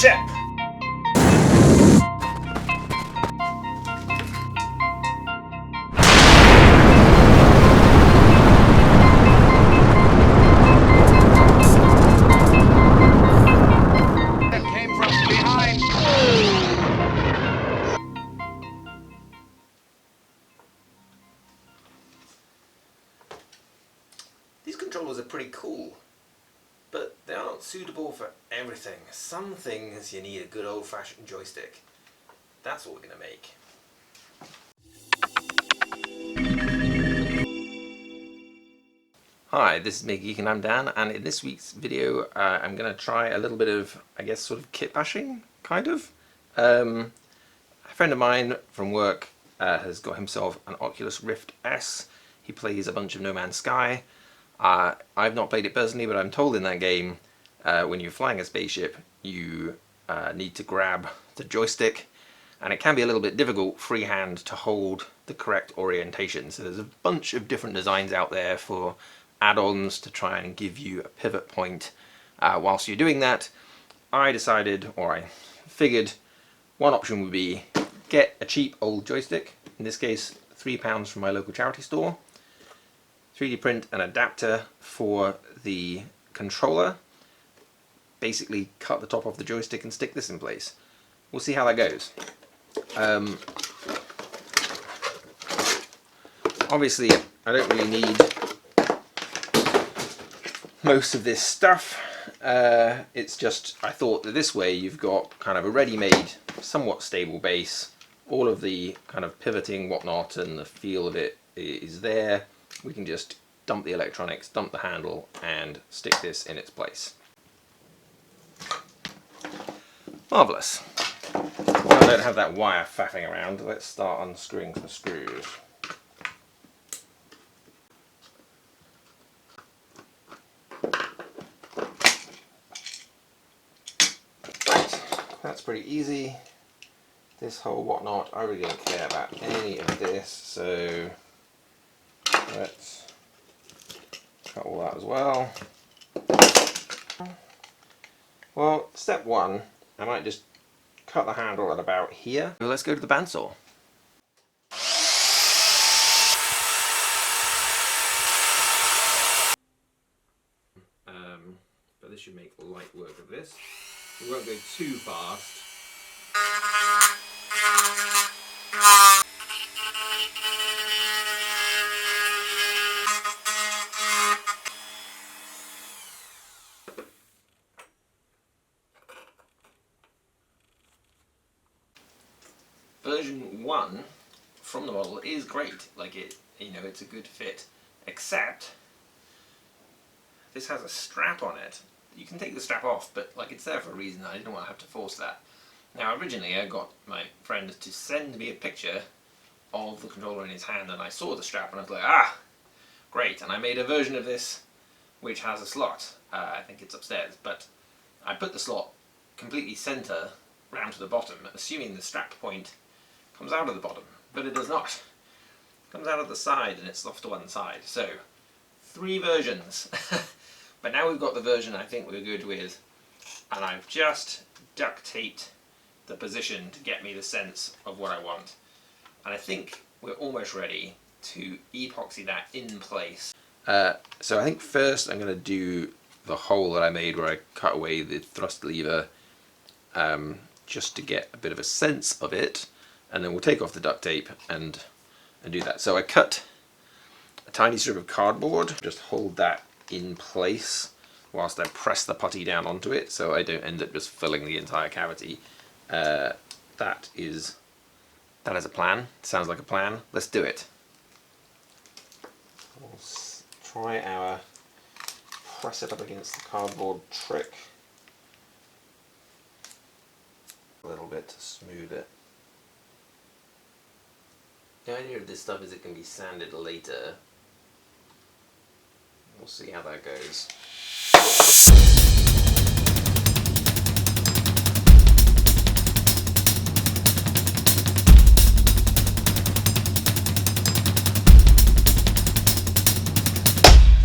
spaceship! These controllers are pretty cool, but they aren't suitable for everything. Some things you need a good old-fashioned joystick. That's what we're going to make. Hi, this is Geek and I'm Dan, and in this week's video I'm going to try a little bit of, I guess, sort of kit bashing, kind of. A friend of mine from work has got himself an Oculus Rift S. He plays a bunch of No Man's Sky. I've not played it personally, but I'm told in that game when you're flying a spaceship you need to grab the joystick, and it can be a little bit difficult freehand to hold the correct orientation. So there's a bunch of different designs out there for add-ons to try and give you a pivot point whilst you're doing that. I decided, or I figured, one option would be get a cheap old joystick, in this case £3 from my local charity store, 3D print an adapter for the controller, basically cut the top off the joystick and stick this in place. We'll see how that goes. Obviously I don't really need most of this stuff. It's just, I thought that this way you've got kind of a ready-made, somewhat stable base. All of the kind of pivoting whatnot and the feel of it is there. We can just dump the electronics, dump the handle, and stick this in its place. Marvellous. Now I don't have that wire faffing around, let's start unscrewing some screws. Right, that's pretty easy. This whole whatnot, I really don't care about any of this, so let's cut all that as well. Well, step one, I might just cut the handle at about here. Well, let's go to the bandsaw. But this should make light work of this. We won't go too fast. Version 1 from the model is great, like it's a good fit, except this has a strap on it. You can take the strap off, but like it's there for a reason. I didn't want to have to force that. Now originally I got my friend to send me a picture of the controller in his hand, and I saw the strap and I was like, ah, great, and I made a version of this which has a slot. I think it's upstairs, but I put the slot completely centre round to the bottom, assuming the strap point comes out of the bottom, but it does not. It comes out of the side and it's off to one side. So 3 versions. But now we've got the version I think we're good with, and I've just duct taped the position to get me the sense of what I want. And I think we're almost ready to epoxy that in place. So I think first I'm going to do the hole that I made where I cut away the thrust lever, just to get a bit of a sense of it, and then we'll take off the duct tape and do that. So I cut a tiny strip of cardboard, just hold that in place whilst I press the putty down onto it so I don't end up just filling the entire cavity. That is a plan. Sounds like a plan. Let's do it. We'll try our press it up against the cardboard trick a little bit to smooth it. The idea of this stuff is it can be sanded later. We'll see how that goes.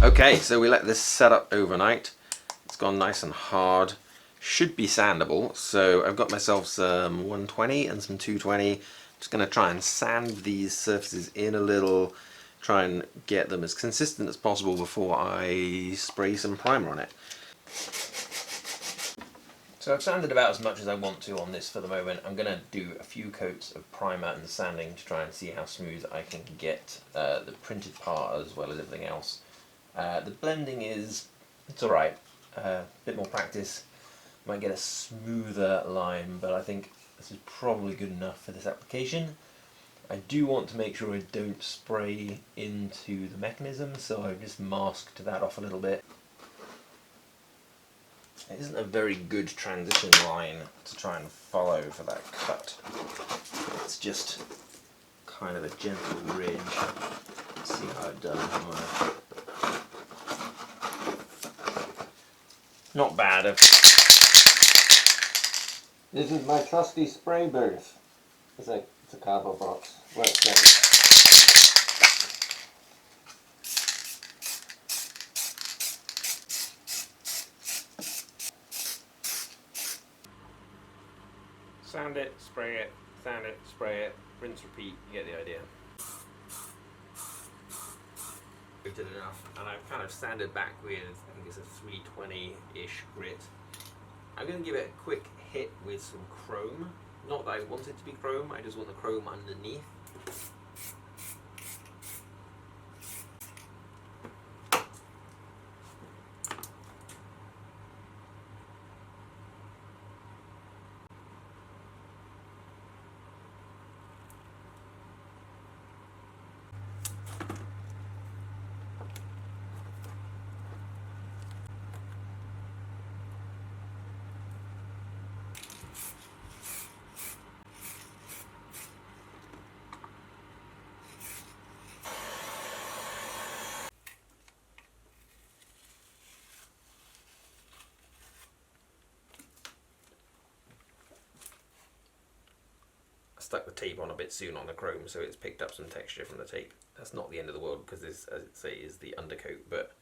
Okay, so we let this set up overnight. It's gone nice and hard. should be sandable. So I've got myself some 120 and some 220. Just going to try and sand these surfaces in a little, try and get them as consistent as possible before I spray some primer on it. So I've sanded about as much as I want to on this for the moment. I'm going to do a few coats of primer and sanding to try and see how smooth I can get the printed part as well as everything else. The blending it's alright, a bit more practice, might get a smoother line, but I think this is probably good enough for this application. I do want to make sure I don't spray into the mechanism, so I've just masked that off a little bit. It isn't a very good transition line to try and follow for that cut. It's just kind of a gentle ridge. Let's see how I've done. Not bad. This is my trusty spray booth. It's a cardboard box. Works great. Sand it, spray it, sand it, spray it, rinse, repeat, you get the idea. We did enough, and I've kind of sanded back with, I think it's a 320-ish grit. I'm going to give it a quick hit with some chrome. Not that I want it to be chrome, I just want the chrome underneath. Stuck the tape on a bit soon on the chrome, so it's picked up some texture from the tape. That's not the end of the world because this, as it say, is the undercoat, but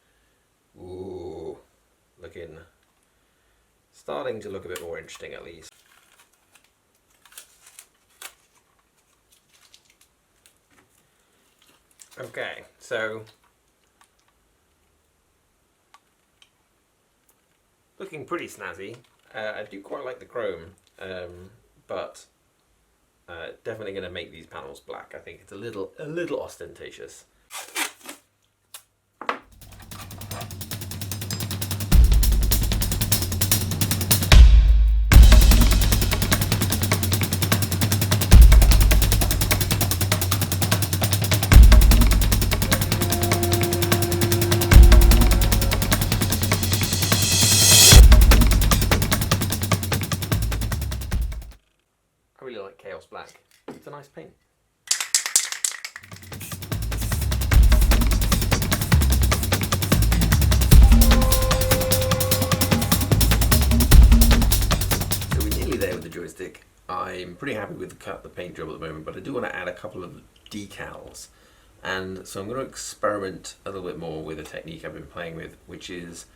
ooh, starting to look a bit more interesting at least. Okay, so looking pretty snazzy. I do quite like the chrome, but definitely going to make these panels black. I think it's a little ostentatious. I really like Chaos Black. It's a nice paint. So we're nearly there with the joystick. I'm pretty happy with the paint job at the moment, but I do want to add a couple of decals. And so I'm going to experiment a little bit more with a technique I've been playing with, which is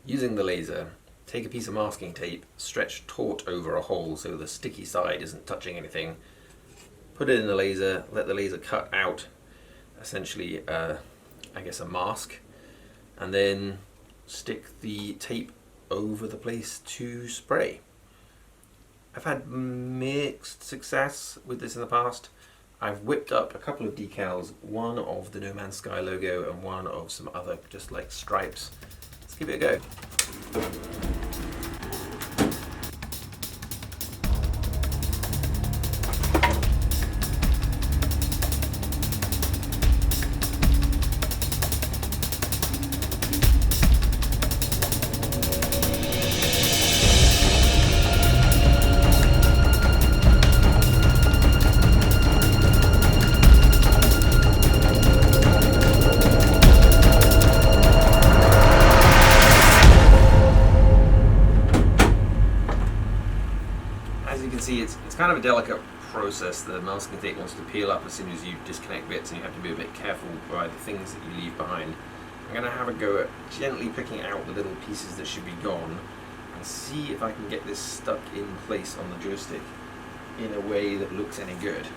using the laser. Take a piece of masking tape, stretch taut over a hole so the sticky side isn't touching anything, put it in the laser, let the laser cut out essentially I guess a mask, and then stick the tape over the place to spray. I've had mixed success with this in the past. I've whipped up a couple of decals, one of the No Man's Sky logo and one of some other just like stripes. Let's give it a go. It's kind of a delicate process. The masking tape wants to peel up as soon as you disconnect bits, and you have to be a bit careful by the things that you leave behind. I'm going to have a go at gently picking out the little pieces that should be gone, and see if I can get this stuck in place on the joystick in a way that looks any good.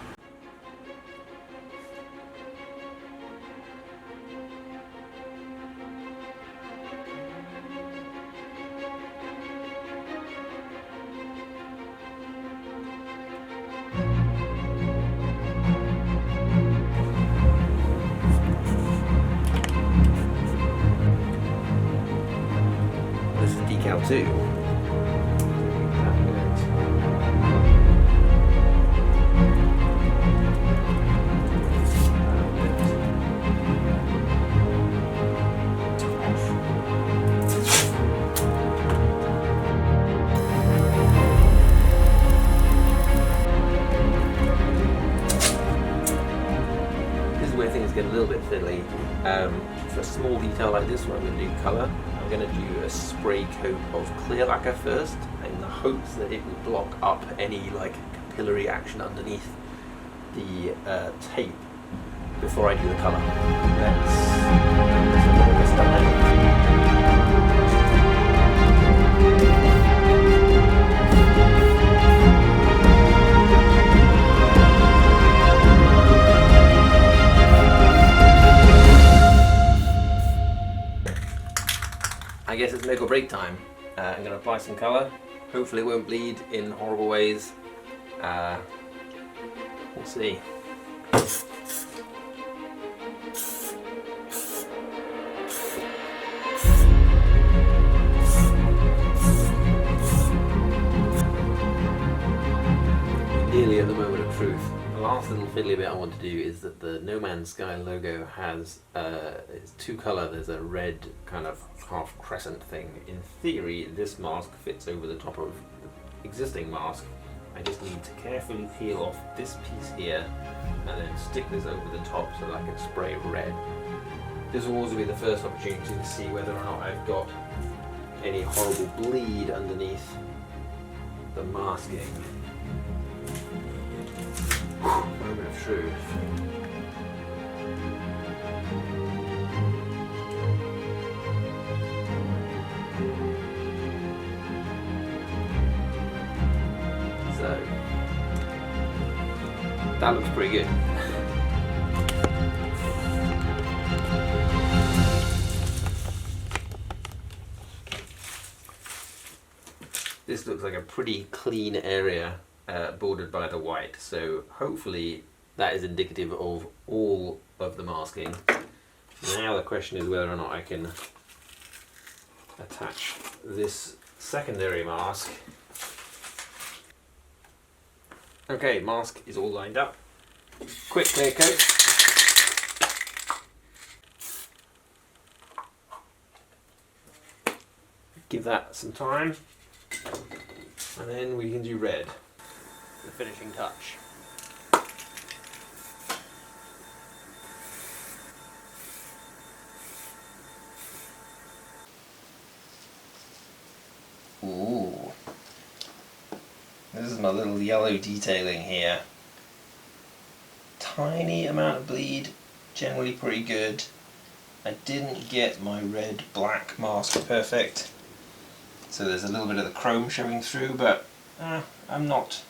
This is decal too. This is where things get a little bit fiddly. For a small detail like this, where I'm going to do colour, I'm going to do a spray coat of clear lacquer first, in the hopes that it will block up any like capillary action underneath the tape before I do the colour. Let's get this done. I guess it's make or break time. I'm going to apply some colour. Hopefully it won't bleed in horrible ways. We'll see. Nearly at the moment of truth. The last little fiddly bit I want to do is that the No Man's Sky logo has it's two colour. There's a red kind of half crescent thing. In theory, this mask fits over the top of the existing mask. I just need to carefully peel off this piece here and then stick this over the top so that I can spray red. This will also be the first opportunity to see whether or not I've got any horrible bleed underneath the masking. Moment of truth. So that looks pretty good. This looks like a pretty clean area bordered by the white, so hopefully that is indicative of all of the masking. Now the question is whether or not I can attach this secondary mask. Okay, mask is all lined up. Quick clear coat. Give that some time, and then we can do red. The finishing touch. Ooh. This is my little yellow detailing here. Tiny amount of bleed, generally pretty good. I didn't get my red-black mask perfect, so there's a little bit of the chrome showing through, but I'm not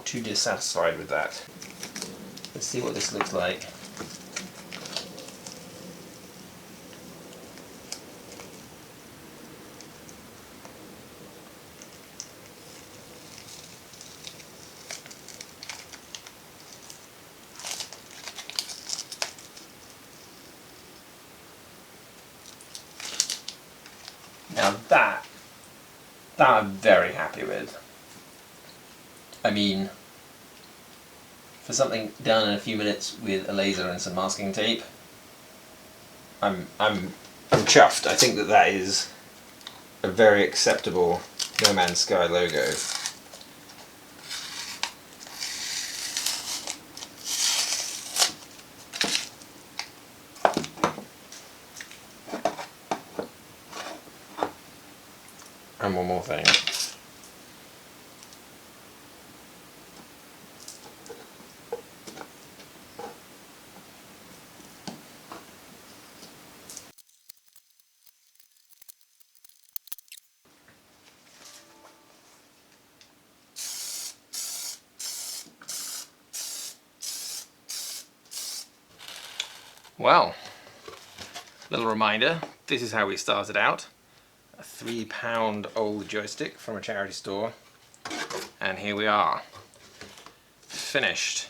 too dissatisfied with that. Let's see what this looks like. Now that I'm very happy with. I mean, for something done in a few minutes with a laser and some masking tape, I'm chuffed. I think that is a very acceptable No Man's Sky logo. And one more thing. Well, little reminder, this is how we started out. A £3 old joystick from a charity store. And here we are, finished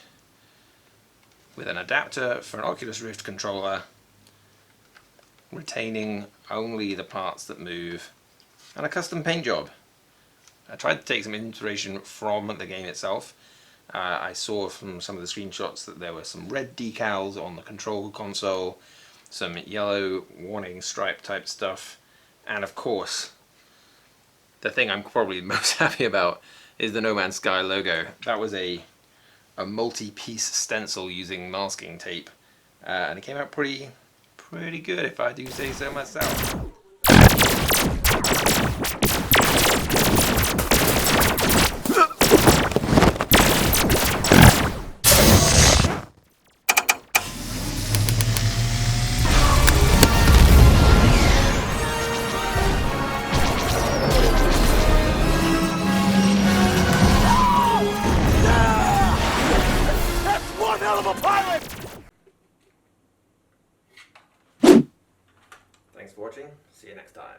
with an adapter for an Oculus Rift controller, retaining only the parts that move, and a custom paint job. I tried to take some inspiration from the game itself. I saw from some of the screenshots that there were some red decals on the control console, some yellow warning stripe type stuff, and of course, the thing I'm probably most happy about is the No Man's Sky logo. That was a multi-piece stencil using masking tape, and it came out pretty good, if I do say so myself. Thanks for watching. See you next time.